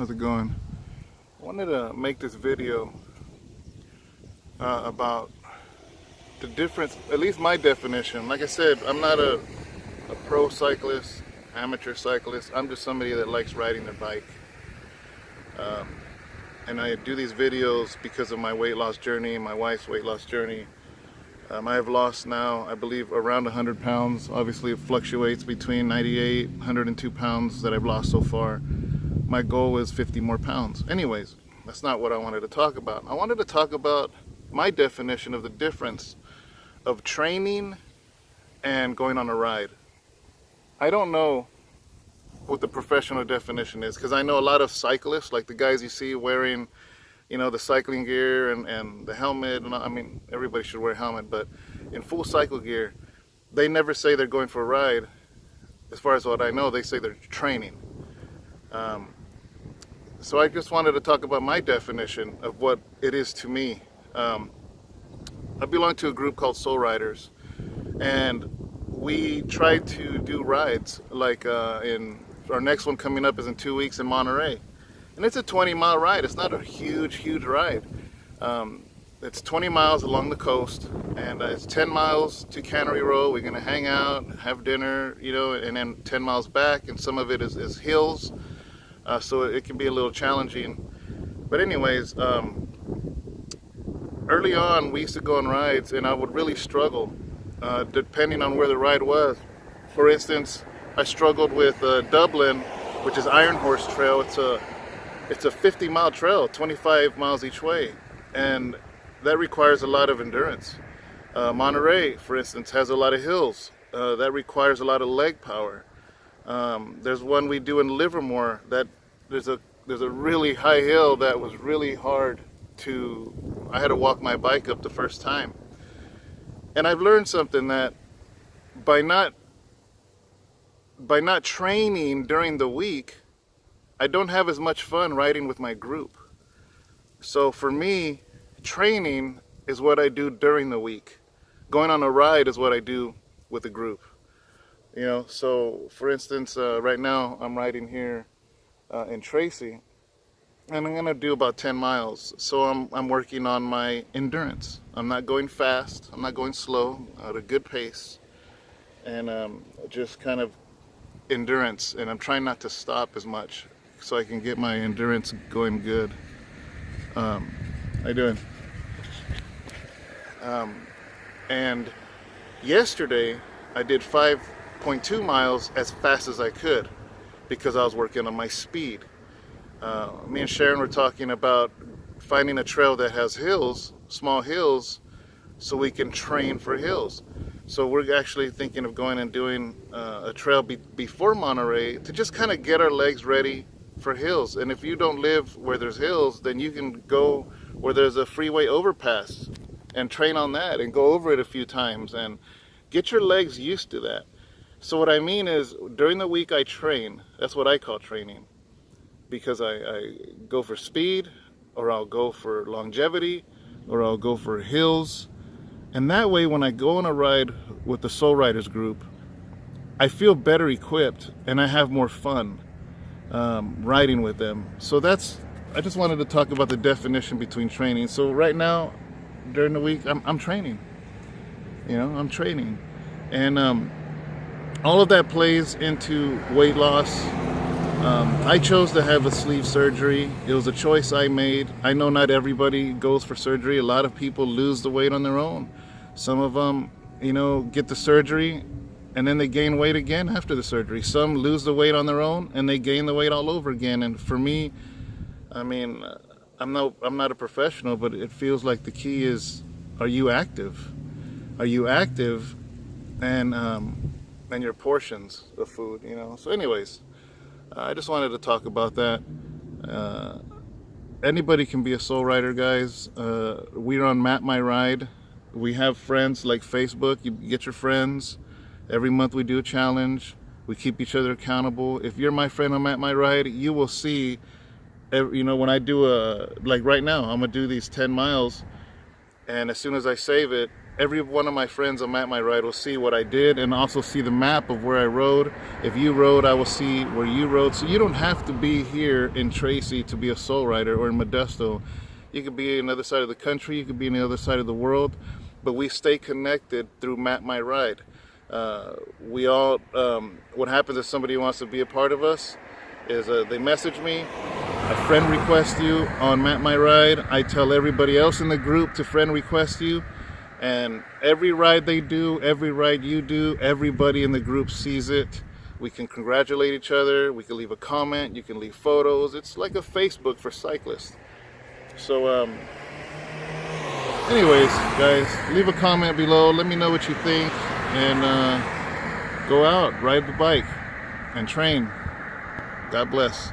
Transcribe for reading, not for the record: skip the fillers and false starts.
How's it going? I wanted to make this video about the difference, at least my definition. Like I said, I'm not a pro cyclist, amateur cyclist. I'm just somebody that likes riding their bike. And I do these videos because of my weight loss journey, my wife's weight loss journey. I have lost now, I believe, around 100 pounds. Obviously, it fluctuates between 98, 102 pounds that I've lost so far. My goal is 50 more pounds. Anyways, that's not what I wanted to talk about. I wanted to talk about my definition of the difference of training and going on a ride. I don't know what the professional definition is, because I know a lot of cyclists, like the guys you see wearing, you know, the cycling gear and the helmet, and I mean, everybody should wear a helmet, but in full cycle gear, they never say they're going for a ride. As far as what I know, they say they're training. So I just wanted to talk about my definition of what it is to me. I belong to a group called Soul Riders, and we try to do rides, like in our next one coming up is in 2 weeks in Monterey. And it's a 20-mile ride. It's not a huge ride. It's 20 miles along the coast, and it's 10 miles to Cannery Row. We're gonna hang out, have dinner, you know, and then 10 miles back, and some of it is hills, so it can be a little challenging. But anyways, early on we used to go on rides, and I would really struggle, depending on where the ride was. For instance, I struggled with Dublin, which is Iron Horse Trail. It's a 50-mile trail, 25 miles each way, and that requires a lot of endurance. Monterey, for instance, has a lot of hills. That requires a lot of leg power. There's one we do in Livermore that there's a really high hill that was really hard to, I had to walk my bike up the first time. And I've learned something, that by not training during the week, I don't have as much fun riding with my group. So for me, training is what I do during the week. Going on a ride is what I do with the group. You know, so for instance, right now I'm riding here in Tracy, and I'm gonna do about 10 miles. So I'm working on my endurance. I'm not going fast, I'm not going slow, at a good pace, and just kind of endurance. And I'm trying not to stop as much, so I can get my endurance going good. How you doing? And yesterday I did 5.2 miles as fast as I could, because I was working on my speed. Me and Sharon were talking about finding a trail that has hills, small hills, so we can train for hills. So we're actually thinking of going and doing a trail before Monterey, to just kind of get our legs ready for hills. And if you don't live where there's hills, then you can go where there's a freeway overpass and train on that and go over it a few times and get your legs used to that. So what I mean is, during the week I train. That's what I call training, because I go for speed, or I'll go for longevity, or I'll go for hills. And that way, when I go on a ride with the Soul Riders group, I feel better equipped and I have more fun riding with them. So I just wanted to talk about the definition between training. So right now, during the week, I'm training. You know, I'm training. And all of that plays into weight loss. I chose to have a sleeve surgery. It was a choice I made. I know not everybody goes for surgery. A lot of people lose the weight on their own. Some of them, you know, get the surgery and then they gain weight again after the surgery. Some lose the weight on their own and they gain the weight all over again. And for me, I mean, I'm not a professional, but it feels like the key is, are you active? Are you active? And your portions of food, you know. So anyways, I just wanted to talk about that. Anybody can be a soul rider, guys. We're on Map My Ride. We have friends like Facebook. You get your friends. Every month we do a challenge. We keep each other accountable. If you're my friend on Map My Ride, you will see, you know, when I do like right now, I'm gonna do these 10 miles, and as soon as I save it, every one of my friends on Map My Ride will see what I did and also see the map of where I rode. If you rode, I will see where you rode. So you don't have to be here in Tracy to be a soul rider, or in Modesto. You could be on the other side of the country, you could be on the other side of the world, but we stay connected through Map My Ride. We all, what happens if somebody wants to be a part of us is they message me, a friend requests you on Map My Ride. I tell everybody else in the group to friend request you, and every ride they do, every ride you do, everybody in the group sees it. We can congratulate each other, we can leave a comment, you can leave photos. It's like a Facebook for cyclists. So anyways, guys, leave a comment below, let me know what you think, and go out, ride the bike, and train. God bless.